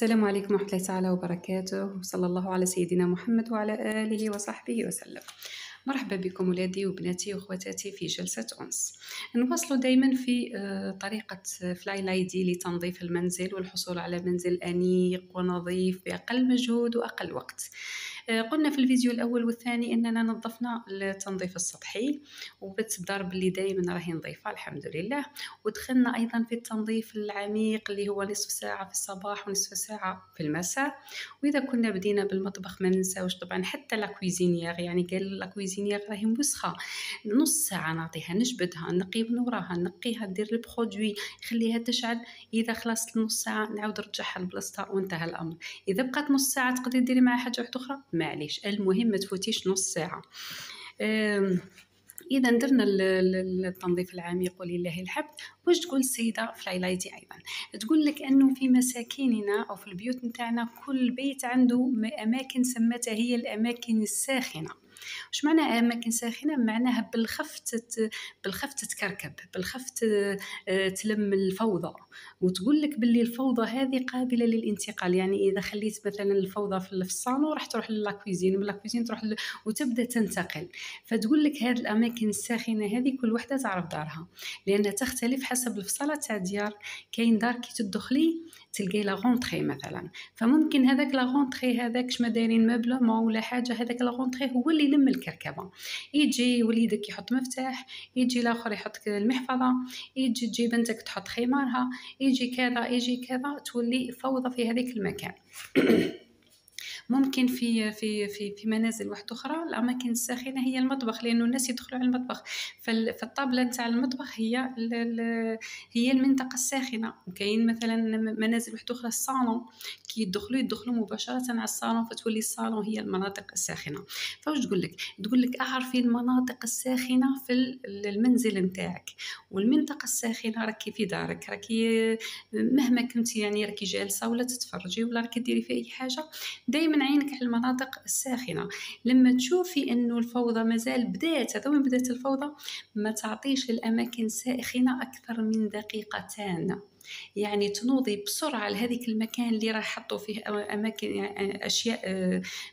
السلام عليكم ورحمة الله تعالى وبركاته، وصلى الله على سيدنا محمد وعلى آله وصحبه وسلم. مرحبا بكم ولادي وبناتي وأخواتاتي في جلسة أنس. نواصل دايما في طريقة فلاي لايدي لتنظيف المنزل والحصول على منزل أنيق ونظيف بأقل مجهود وأقل وقت. قلنا في الفيديو الأول والثاني أننا نظفنا التنظيف السطحي وبتضرب اللي دايما راهي نظيفة الحمد لله، ودخلنا أيضا في التنظيف العميق اللي هو نصف ساعة في الصباح ونصف ساعة في المساء. وإذا كنا بدينا بالمطبخ ما ننساوش طبعا حتى لاكويزينيير، يعني قال لاكويزينيير راهي وسخة، نص ساعة نعطيها نجبدها نقي من وراها نقيها ندير البرودوي خليها تشعل. إذا خلصت نص ساعة نعاود نرجعها لبلاصتها وانتهى الأمر. إذا بقات نص ساعة تقدري ديري معها حاجة واحدة أخرى معليش، المهم ما تفوتيش نص ساعة. إذا درنا التنظيف العميق ولله الحمد، واش تقول السيدة فلاي لايدي أيضا؟ تقول لك أنه في مساكننا أو في البيوت نتاعنا كل بيت عنده أماكن سمتها هي الأماكن الساخنة. وش معنى أماكن ساخنة؟ معناها بالخف تتكركب، بالخف تلم الفوضى. وتقول لك باللي الفوضى هذه قابلة للانتقال، يعني إذا خليت مثلا الفوضى في الصالون راح تروح للاكويزين، من اللاكويزين تروح وتبدأ تنتقل. فتقول لك هذه الأماكن الساخنة هذه كل وحدة تعرف دارها، لأنها تختلف حسب الفصلة تاع ديار. كاين دار كي تدخلي تلقي لا غونطري مثلا، فممكن هذاك لا غونطري هذاك ما دايرين مبلومون ولا حاجه، هذاك لا غونطري هو اللي يلم الكركبه. يجي وليدك يحط مفتاح، يجي الاخر يحط المحفظه، يجي تجي بنتك تحط خمارها، يجي كذا يجي كذا، تولي فوضى في هذيك المكان. ممكن في منازل واحدة أخرى الأماكن الساخنة هي المطبخ، لأنه الناس يدخلوا على المطبخ، فالطابلة نتاع المطبخ هي المنطقة الساخنة. وكاين مثلا منازل واحدة أخرى الصالون، كي يدخلوا مباشرة على الصالون، فتولي الصالون هي المناطق الساخنة. فاش تقول لك أعرفي المناطق الساخنة في المنزل نتاعك. والمنطقة الساخنة راكي في دارك، راكي مهما كنتي يعني راكي جالسة ولا تتفرجي ولا راكي ديري في أي حاجة، دائما عينك على المناطق الساخنة. لما تشوفي انه الفوضى مازال بدات، وين بدات الفوضى، ما تعطيش الاماكن ساخنة اكثر من دقيقتان، يعني تنوضي بسرعة لهذيك المكان اللي راح حطوا فيه أماكن يعني أشياء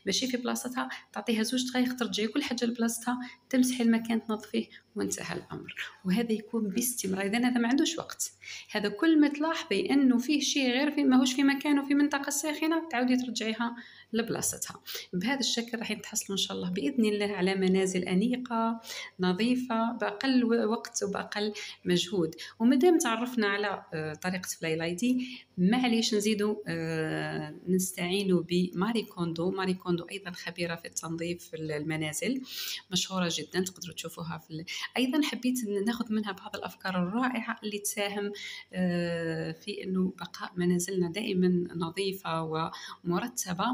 ماشي في بلاصتها، تعطيها 2 دقائق ترجعي كل حاجة لبلاصتها، تمسحي المكان تنظفيه وانتهى الأمر. وهذا يكون باستمرار. إذا هذا ما عندوش وقت، هذا كل ما تلاحظي أنه فيه شيء غير في ماهوش في مكانه في منطقة ساخنة تعودي ترجعيها لبلاصتها. بهذا الشكل راح تحصلوا إن شاء الله بإذن الله على منازل أنيقة نظيفة بأقل وقت وبأقل مجهود. ومادام تعرفنا على طريقة فلاي لايدي، معليش نزيدوا نستعينوا بماري كوندو. ماري كوندو أيضا خبيرة في التنظيف المنازل، مشهورة جدا، تقدروا تشوفوها أيضا حبيت ناخذ منها بعض الأفكار الرائعة اللي تساهم في أنه بقاء منازلنا دائما نظيفة ومرتبة،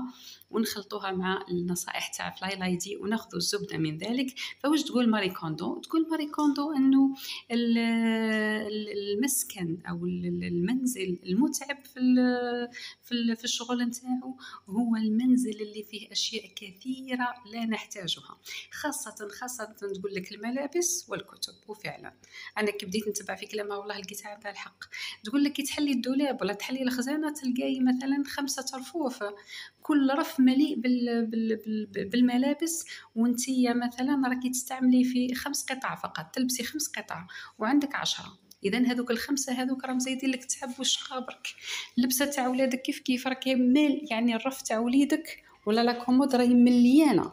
ونخلطوها مع النصائح تاع فلاي لايدي وناخذ الزبدة من ذلك. فوش تقول ماري كوندو؟ تقول ماري كوندو أنه المسكن أو المنزل المتعب في الشغل نتاعو هو المنزل اللي فيه أشياء كثيرة لا نحتاجها، خاصة تقول لك الملابس والكتب. وفعلا أنا كي بديت نتبع في كلامها والله لقيتها عندها الحق. تقول لك كي تحلي الدولاب ولا تحلي الخزانة تلقاي مثلا 5 رفوف، كل رف مليء بالملابس، وانتي مثلا راكي تستعملي في 5 قطع فقط، تلبسي 5 قطع وعندك 10. إذن هذوك ال5 هذوك راهم زايدين لك تعب وش خابرك. اللبسة تاع ولادك كيف راكي مال، يعني الرف تاع وليدك ولا لا كومود راهي مليانة،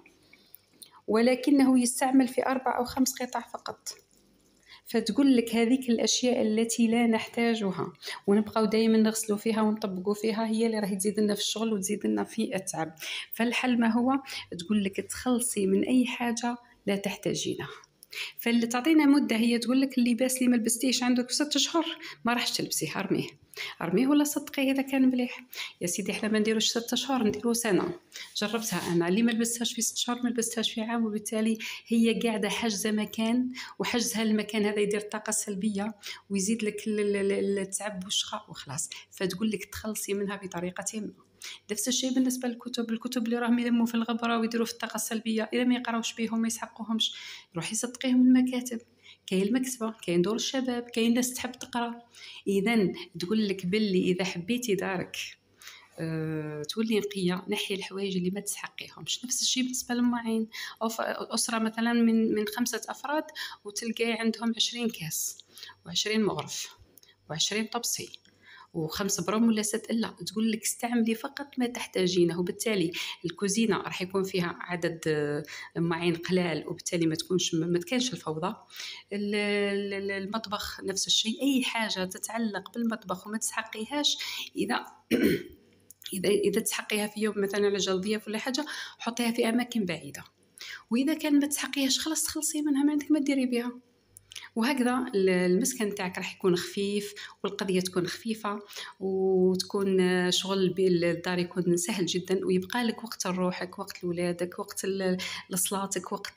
ولكنه يستعمل في 4 أو 5 قطع فقط. فتقول لك هذيك الأشياء التي لا نحتاجها ونبقى دائما نغسلوا فيها ونطبقوا فيها هي اللي راح تزيد لنا في الشغل وتزيد لنا في التعب. فالحل ما هو؟ تقول لك تخلصي من أي حاجة لا تحتاجينها. فاللي تعطينا مدة هي تقول لك اللباس اللي ما لبستيش عندك 6 أشهر ما راحش تلبسيه، ارميه ولا صدقيه اذا كان مليح. يا سيدي احنا ما نديروش 6 أشهر، نديرو سنه. جربتها انا، اللي ما لبستهاش في 6 أشهر ما لبستهاش في عام، وبالتالي هي قاعده حاجزه مكان، وحجزها المكان هذا يدير طاقه سلبيه ويزيد لك التعب والشقاء وخلاص. فتقول لك تخلصي منها بطريقه ما. نفس الشيء بالنسبه الكتب اللي راهم يلموا في الغبره ويديروا في الطاقه السلبيه، اذا ما يقراوش بيهم ما يسحقوهمش يروح يصدقيهم المكاتب. كاين المكتبه، كاين دور الشباب، كاين ناس تحب تقرا. اذا تقول لك باللي اذا حبيتي دارك تولي نقية، نحي الحوايج اللي ما تسحقيهمش. نفس الشيء بالنسبة للمواعين، أو أسرة مثلا من 5 أفراد وتلقاي عندهم 20 كاس و20 مغرف و20 طبسي و5 برم ولا 6، إلا تقول لك استعملي فقط ما تحتاجينه. وبالتالي الكوزينة راح يكون فيها عدد معين قلال، وبالتالي ما تكونش الفوضى. المطبخ نفس الشيء، أي حاجة تتعلق بالمطبخ وما تسحقيهاش، إذا إذا تسحقيها في يوم مثلا على جال ضياف ولا حاجة، حطيها في أماكن بعيدة. وإذا كان ما تسحقيهاش خلاص تخلصي منها، ما عندك ما ديري بها. وهكذا المسكن تاعك راح يكون خفيف، والقضية تكون خفيفة، وتكون شغل بالدار يكون سهل جدا، ويبقى لك وقت لروحك، وقت لولادك، وقت لصلاتك، وقت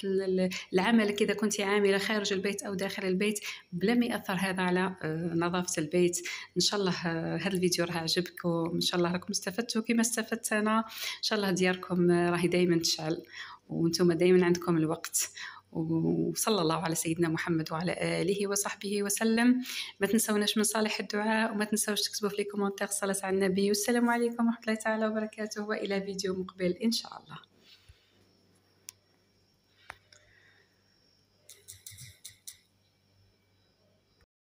لعملك إذا كنت عاملة خارج البيت أو داخل البيت، بلا ما يأثر هذا على نظافة البيت. إن شاء الله هذا الفيديو راح يعجبك، وإن شاء الله راكم استفدتوا كما استفدت أنا. إن شاء الله دياركم راهي دايما تشعل، وانتم دايما عندكم الوقت. وصلى الله على سيدنا محمد وعلى آله وصحبه وسلم. ما تنسوناش من صالح الدعاء، وما تنسوش تكتبوا في لي كومنتير صلاة على النبي. والسلام عليكم ورحمة الله تعالى وبركاته، وإلى فيديو مقبل إن شاء الله.